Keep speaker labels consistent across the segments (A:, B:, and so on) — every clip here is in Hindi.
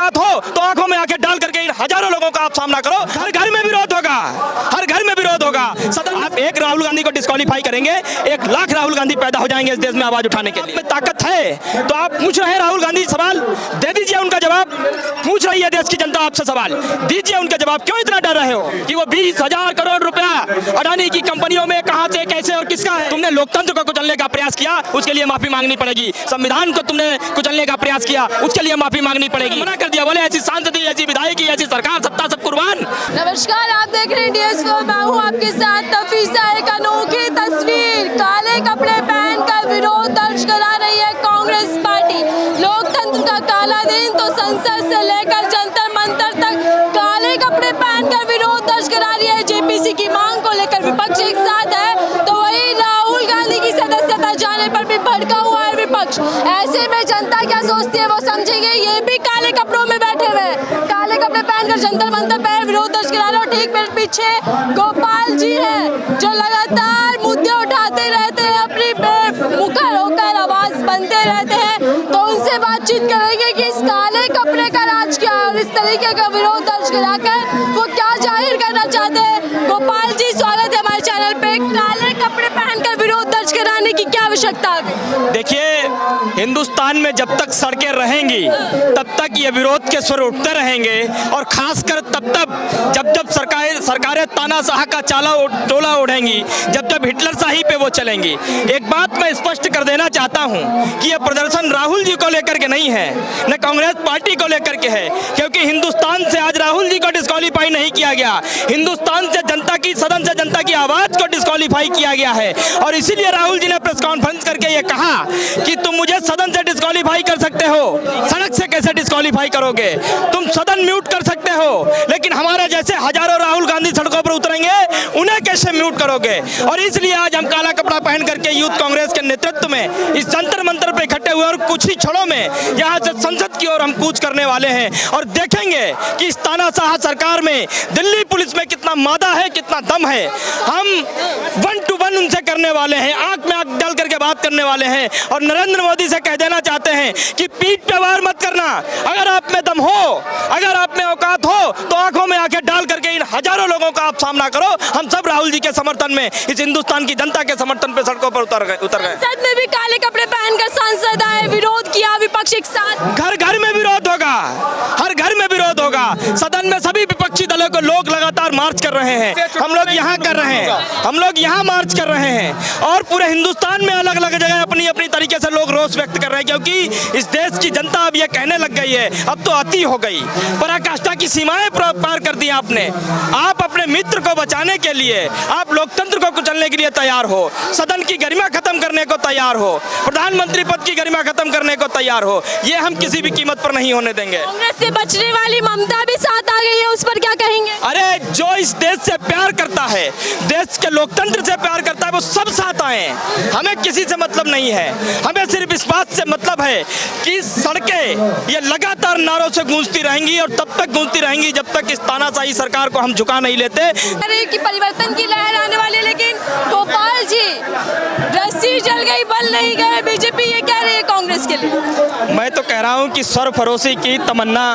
A: औकात हो तो आंखों में आंखें डाल करके इन हजारों लोगों का आप सामना करो। हर घर में विरोध होगा, हर घर में विरोध होगा। सदन आप एक राहुल गांधी को डिस्क्वालीफाई करेंगे, 1 लाख राहुल गांधी पैदा हो जाएंगे इस देश में आवाज उठाने के लिए। ताकत है तो आप पूछ रहे हैं राहुल गांधी सवाल, दे दीजिए उनका जवाब। पूछ रही है देश की जनता आपसे सवाल, दीजिए उनका जवाब। क्यों इतना डर रहे हो कि वो 20,000 करोड़ रुपया अडानी की कंपनियों में कहां से, कैसे और किसका है? तुमने लोकतंत्र को कुचलने का प्रयास किया, उसके लिए माफी मांगनी पड़ेगी। संविधान को तुमने कुचलने का प्रयास किया, उसके लिए माफी मांगनी पड़ेगी। मना कर दिया, बोले ऐसी सांसदी, ऐसी विधायकी, ऐसी सरकार, सत्ता सब कुर्बान।
B: नमस्कार, आप देख रहे हैं DS4, मैं हूं आपके साथ नफीसा। एक अनोखी तस्वीर, काले कपड़े पहनकर विरोध दर्ज करा रही है कांग्रेस पार्टी। लोकतंत्र का काला दिन तो संसद से लेकर जंतर मंतर तक काले कपड़े पहनकर विरोध दर्ज करा रही है। जेपीसी की मांग को लेकर विपक्ष एक साथ है तो वही राहुल गांधी की सदस्यता जाने पर भी भड़का हुआ है विपक्ष। ऐसे में जनता क्या सोचती है वो समझेंगे। ये भी काले कपड़ों में बैठे हुए, काले कपड़े पहनकर जंतर मंतर पर विरोध दर्ज करा रहे। और ठीक मेरे पीछे गोपाल जी हैं जो लगातार मुद्दे उठाते रहते हैं, अपनी मुखर होकर आवाज बनते रहते हैं। तो उनसे बातचीत करेंगे कि इस काले कपड़े का राज क्या है और इस तरीके का विरोध दर्ज कराकर वो क्या जाहिर करना चाहते हैं। गोपाल जी, स्वागत है हमारे चैनल पे। काले कपड़े पहनकर विरोध दर्ज कराने की क्या आवश्यकता है?
A: देखिए, हिंदुस्तान में जब तक सड़कें रहेंगी तब तक ये विरोध के स्वर उठते रहेंगे और खासकर तब जब सरकारें तानाशाह का टोला ओढ़ेंगी, जब हिटलरशाही पे वो चलेंगी। एक बात मैं स्पष्ट कर देना चाहता हूं कि ये प्रदर्शन राहुल जी को लेकर के नहीं है, न कांग्रेस पार्टी को लेकर के है, क्योंकि हिंदुस्तान से आज राहुल जी को डिस्क्वालीफाई नहीं किया गया। हिंदुस्तान से जनता की, सदन से जनता की आवाज को डिस्क्वालीफाई किया गया है। और इसीलिए राहुल जी ने प्रेस कॉन्फ्रेंस करके ये कहा कि तुम मुझे सदन से डिस्क्वालीफाई कर सकते हो, सड़क से कैसे डिस्क्वालीफाई करोगे? तुम सदन म्यूट कर सकते हो, लेकिन हमारे जैसे हजारों राहुल गांधी सड़कों पर उतरेंगे, उन्हें कैसे म्यूट करोगे? और इसलिए आज हम काला कपड़ा पहन करके यूथ कांग्रेस के नेतृत्व में इस जंतर मंतर पे इकट्ठे हुए और कुछ ही क्षणों में यहाँ से संसद की ओर हम कूच करने वाले हैं और देखेंगे कि इस तानाशाह सरकार में, दिल्ली पुलिस में कितना मादा है, कितना दम है। हम 1 to 1 उनसे करने वाले हैं, आंख में आंख डाल करके बात करने वाले हैं और नरेंद्र मोदी से कह देना चाहते हैं कि पीठ पे वार मत करना। अगर आप में दम हो, अगर आप में औकात हो तो आंखों में आंखें डाल करके इन हजारों लोगों का आप सामना करो। हम सब राहुल जी के समर्थन में, इस हिंदुस्तान की जनता के समर्थन पे सड़कों पर उतर गए।
B: संसद में भी काले कपड़े पहनकर सांसद आए, विरोध किया विपक्ष एक साथ।
A: घर घर में विरोध होगा, हर घर में विरोध होगा। सदन में सभी विपक्षी दलों को लोग लगातार मार्च कर रहे हैं। हम लोग यहाँ कर रहे हैं, हम लोग यहाँ मार्च कर रहे हैं और पूरे हिंदुस्तान में अलग अलग जगह अपनी अपनी तरीके से लोग रोष व्यक्त कर रहे हैं, क्योंकि इस देश की जनता अब ये कहने लग गई है, अब तो अति हो गई, पराकाष्ठा की सीमाएं पार कर दी आपने। आप अपने मित्र को बचाने के लिए, आप लोकतंत्र को कुचलने के लिए तैयार हो, सदन की गरिमा खत्म करने को तैयार हो, प्रधानमंत्री पद की गरिमा खत्म करने को तैयार हो। ये हम किसी भी कीमत पर नहीं होने देंगे।
B: कांग्रेस से बचने वाली ममता भी साथ आ गई है, उस पर क्या कहेंगे?
A: अरे, जो इस देश से प्यार करता है, देश के लोकतंत्र से प्यार करता है, वो सब साथ आए। हमें किसी से मतलब नहीं है, हमें सिर्फ इस बात से मतलब है कि सड़कें ये लगातार नारों से गूंजती रहेंगी और तब तक गूंजती रहेंगी जब तक इस तानाशाही सरकार को हम झुका नहीं लेते।
B: अरे कि परिवर्तन की लहर आने वाली, लेकिन गोपाल जी, रस्सी जल गई बल नहीं गए, बीजेपी ये कह रही है कांग्रेस के लिए।
A: मैं तो कह रहा हूं कि सरफरोशी की तमन्ना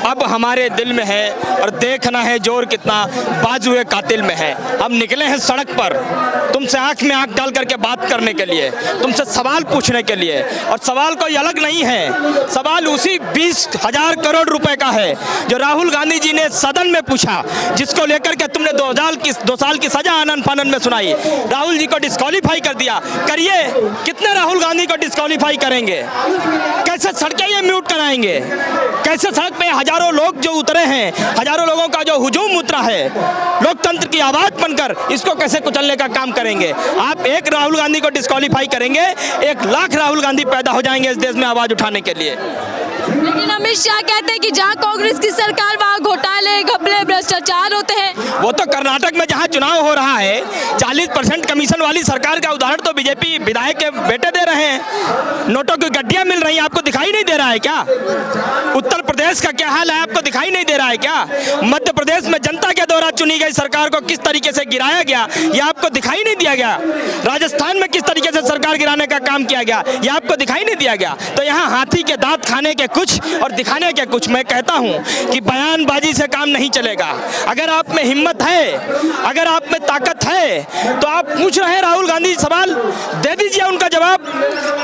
A: अब हमारे दिल में है और देखना है जोर कितना बाजुए कातिल में है। हम निकले हैं सड़क पर तुमसे आंख में आंख डाल करके बात करने के लिए, तुमसे सवाल पूछने के लिए। और सवाल कोई अलग नहीं है, सवाल उसी 20,000 करोड़ रुपए का है जो राहुल गांधी जी ने सदन में पूछा, जिसको लेकर के तुमने 2 साल की सजा आनन फानन में सुनाई। राहुल जी को डिस्क्वालीफाई कर दिया। करिए, कितने राहुल गांधी को डिस्क्वालीफाई करेंगे? कैसे सड़कें ये म्यूट कराएंगे? कैसे सड़क पे हजारों लोग जो उतरे हैं, हजारों लोगों का जो हुजूम उतरा है, लोकतंत्र की आवाज बनकर, इसको कैसे कुचलने का काम करेंगे? आप 1 राहुल गांधी को डिस्क्वालीफाई करेंगे, 1 लाख राहुल गांधी पैदा हो जाएंगे इस देश में आवाज उठाने के लिए।
B: लेकिन अमित शाह कहते हैं कि जहाँ कांग्रेस की सरकार वहाँ घोटाले, घपले, भ्रष्टाचार होते हैं।
A: वो तो कर्नाटक में जहाँ चुनाव हो रहा है, 40% कमीशन वाली सरकार का उदाहरण तो बीजेपी विधायक के बेटे दे रहे हैं। नोटों की गड्डियां मिल रही हैं, आपको दिखाई नहीं दे रहा है क्या? उत्तर प्रदेश का क्या हाल है, आपको दिखाई नहीं दे रहा है क्या? मध्य प्रदेश में जनता के द्वारा चुनी गई सरकार को किस तरीके से गिराया गया, यह आपको दिखाई नहीं दिया गया? राजस्थान में किस तरीके से सरकार गिराने का काम किया गया, यह आपको दिखाई नहीं दिया गया? तो यहाँ हाथी के दांत खाने के कुछ और दिखाने के कुछ। मैं कहता हूँ कि बयानबाजी से काम नहीं चलेगा। अगर आप में हिम्मत है, अगर आप में ताकत है, तो आप पूछ रहे हैं राहुल गांधी सवाल, दे दीजिए उनका जवाब।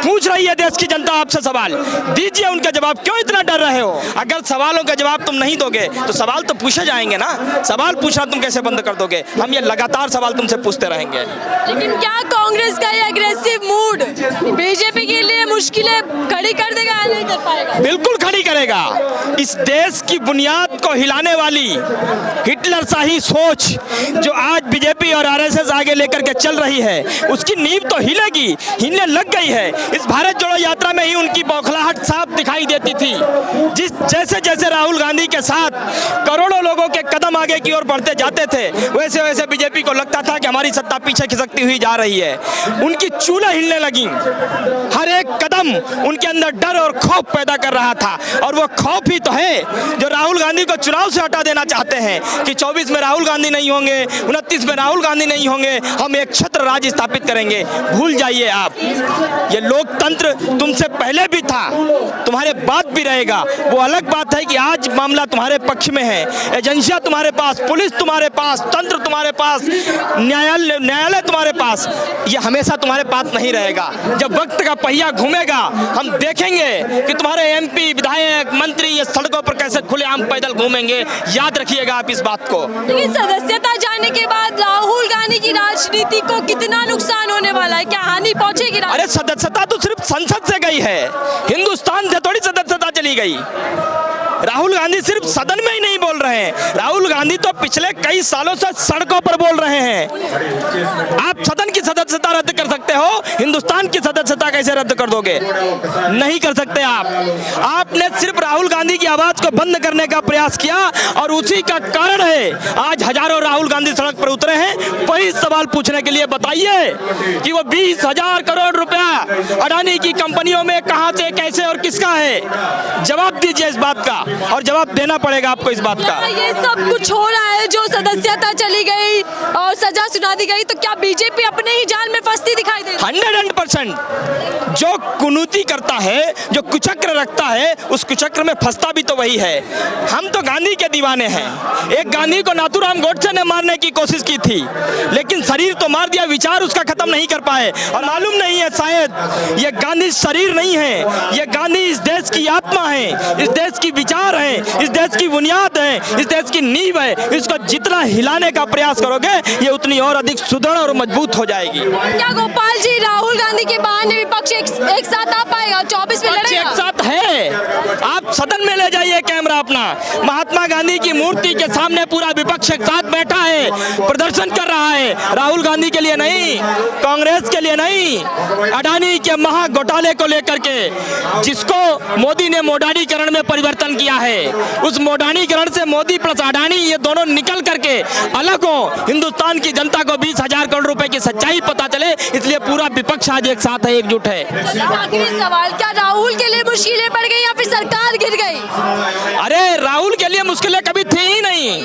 A: पूछ रही है देश की जनता आपसे सवाल, दीजिए उनका जवाब। क्यों इतना डर रहे हो? अगर सवालों का जवाब तुम नहीं दोगे तो सवाल तो पूछे जाएंगे ना। सवाल पूछना तुम कैसे बंद कर दोगे? हम ये लगातार सवाल तुमसे पूछते रहेंगे।
B: लेकिन क्या कांग्रेस का ये एग्रेसिव मूड बीजेपी के लिए मुश्किलें खड़ी कर देगा या नहीं कर पाएगा?
A: बिल्कुल खड़ी करेगा। इस देश की बुनियाद को हिलाने वाली हिटलर शाही सोच जो आज बीजेपी और आरएसएस आगे लेकर के चल रही है, उसकी नींव तो हिलेगी, हिलने लग गई है। इस भारत जोड़ो यात्रा में ही उनकी बौखलाहट साफ दिखाई देती थी। जैसे जैसे राहुल गांधी के साथ करोड़ों लोगों के कदम आगे की ओर बढ़ते जाते थे, वैसे वैसे बीजेपी को लगता था कि हमारी सत्ता पीछे खिसकती हुई जा रही है। उनकी चूल्हे हिलने लगी, हर एक कदम उनके अंदर डर और खौफ पैदा कर रहा था। और वो खौफ ही तो है जो राहुल गांधी को चुनाव से हटा देना चाहते हैं कि 24 में राहुल गांधी नहीं होंगे, 29 में राहुल गांधी नहीं होंगे, हम एक छत्र राज स्थापित करेंगे। भूल जाइए आप, ये लोकतंत्र तुमसे पहले भी था, तुम्हारे बाद भी रहेगा। वो अलग बात है कि आज मामला तुम्हारे पक्ष में है, एजेंसियां तुम्हारे पास, पुलिस तुम्हारे पास, तंत्र तुम्हारे पास, न्यायालय तुम्हारे पास, ये हमेशा तुम्हारे पास नहीं रहेगा। जब वक्त का पहिया घूमेगा, हम देखेंगे कि तुम्हारे एमपी, विधायक, मंत्री ये सड़कों पर कैसे खुलेआम पैदल घूमेंगे। याद रखिएगा आप इस बात को।
B: लेकिन सदस्यता जाने के बाद राहुल गांधी की राजनीति को कितना नुकसान होने वाला है? क्या हानि पहुंचेगी?
A: अरे सदस्यता तो सिर्फ संसद से गई है, हिंदुस्तान से थोड़ी सदस्यता चली गई। राहुल गांधी सिर्फ सदन में ही नहीं बोल रहे हैं, राहुल गांधी तो पिछले कई सालों से सड़कों पर बोल रहे हैं। आप सदन की सदस्यता रद्द कर सकते हो, हिंदुस्तान की सदस्यता कैसे रद्द कर दोगे? नहीं कर सकते आप। आपने सिर्फ राहुल गांधी की आवाज को बंद करने का प्रयास किया और उसी का कारण है आज हजारों राहुल गांधी सड़क पर उतरे हैं। वही सवाल पूछने के लिए बताइए कि वो 20,000 करोड़ रुपया अडानी की कंपनियों में कहां से, कैसे और किसका है? जवाब दीजिए इस बात का, और जवाब देना पड़ेगा आपको इस बात का।
B: ये सब कुछ हो रहा है, जो सदस्यता चली गई और सजा सुना दी गई, तो क्या बीजेपी अपने ही जाल में फंसती दिखाई दे रही है?
A: 100% जो कुनीति करता है, जो कुचक्र रखता है, उस कुचक्र में फंसता भी तो वही है। हम तो गांधी के दीवाने हैं। एक गांधी को नाथूराम गोडसे ने मारने की कोशिश की थी, लेकिन शरीर तो मार दिया, विचार उसका खत्म नहीं कर पाए। और मालूम नहीं है शायद ये गांधी शरीर नहीं है, ये गांधी इस देश की आत्मा है, इस देश की विचार है, इस देश की बुनियाद है, इस देश की नींव है। इसको जितना हिलाने का प्रयास करोगे, ये उतनी और अधिक सुदृढ़ और मजबूत हो जाएगी।
B: क्या गोपाल जी राहुल गांधी के बहाने विपक्ष एक साथ आ पाएगा? 24 में लड़ेगा?
A: एक साथ है। आप सदन में ले जाइए कैमरा अपना, महात्मा गांधी की मूर्ति के सामने पूरा विपक्ष एक साथ बैठा है, प्रदर्शन कर रहा है। राहुल गांधी के लिए नहीं, कांग्रेस के लिए नहीं, अडानी के महा घोटाले को लेकर के, जिसको मोदी ने मोडानीकरण में परिवर्तन किया है, उस मोडानीकरण से मोदी प्लस अडानी ये दोनों निकल करके अलग हो, हिंदुस्तान की जनता को 20,000 करोड़ रुपए की सच्चाई पता चले, इसलिए पूरा विपक्ष आज एक साथ है, एकजुट है।
B: आखिरी सवाल, क्या राहुल के लिए मुश्किलें पड़ गई या फिर सरकार गिर गई?
A: अरे राहुल के लिए मुश्किलें कभी थी ही नहीं,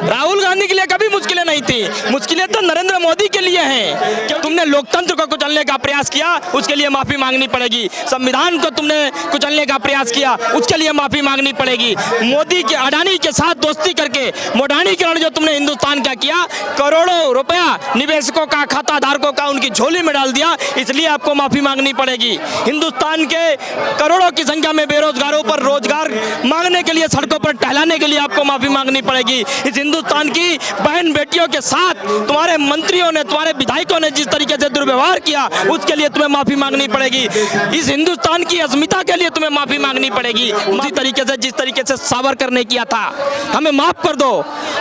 A: राहुल गांधी के लिए कभी मुश्किलें नहीं थी। मुश्किलें तो नरेंद्र मोदी के लिए हैं कि तुमने लोकतंत्र को कुचलने का प्रयास किया, उसके लिए माफी मांगनी पड़ेगी। संविधान को तुमने कुचलने का प्रयास किया, उसके लिए माफी मांगनी पड़ेगी। मोदी के, अडानी के साथ दोस्ती करके मोडानीकरण जो तुमने हिंदुस्तान का किया, करोड़ों रुपया निवेशकों का, खाता धारकों का उनकी झोली में डाल दिया, इसलिए आपको माफी मांगनी पड़ेगी। हिंदुस्तान के करोड़ों की संख्या में बेरोजगारों पर रोजगार मांगने के लिए, सड़कों पर टहलाने के लिए आपको माफी मांगनी पड़ेगी। इस हिंदुस्तान की बहन बेटियों के साथ तुम्हारे मंत्रियों ने, तुम्हारे विधायकों ने जिस तरीके से दुर्व्यवहार किया, उसके लिए तुम्हें माफी मांगनी पड़ेगी। इस हिंदुस्तान की अस्मिता के लिए तुम्हें माफी मांगनी पड़ेगी। उसी तरीके से जिस तरीके से सावरकर ने किया था, हमें माफ कर दो,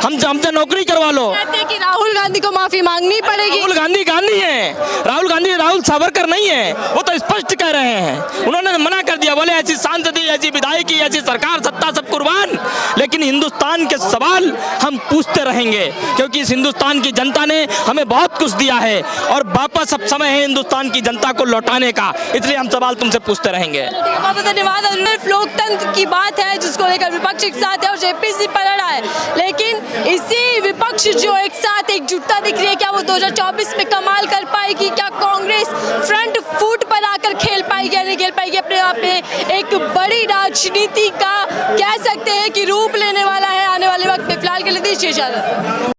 A: हमसे नौकरी करवा लो।
B: कहते हैं कि राहुल गांधी को माफी मांगनी पड़ेगी।
A: राहुल गांधी गांधी है, राहुल गांधी राहुल सावरकर नहीं है, वो तो स्पष्ट कह रहे हैं। उन्होंने मना कर दिया, बोले ऐसी सांसदी, ऐसी विधायकी, ऐसी सरकार, सत्ता सब कुर्बान। लेकिन हिंदुस्तान के सवाल हम पूछते रहेंगे, क्योंकि इस हिंदुस्तान की जनता ने हमें बहुत कुछ दिया है और वापस अब समय है हिंदुस्तान की जनता को लौटाने का, इसलिए हम सवाल तुमसे पूछते रहेंगे।
B: बहुत बहुत धन्यवाद। और लोकतंत्र की बात है जिसको लेकर विपक्ष एक साथ है और जेपीसी पर अड़ा है, लेकिन इसी विपक्ष जो एक साथ एकजुटता दिख रही है, क्या वो 2024 में कमाल कर पाएगी? क्या कांग्रेस फ्रंट फुट पर आकर खेल पाएगी या नहीं खेल पाएगी? अपने आप में एक बड़ी राजनीति का कह सकते हैं कि रूप लेने वाला है आने वाले वक्त में। फिलहाल के लिए दीजिए इजाजत।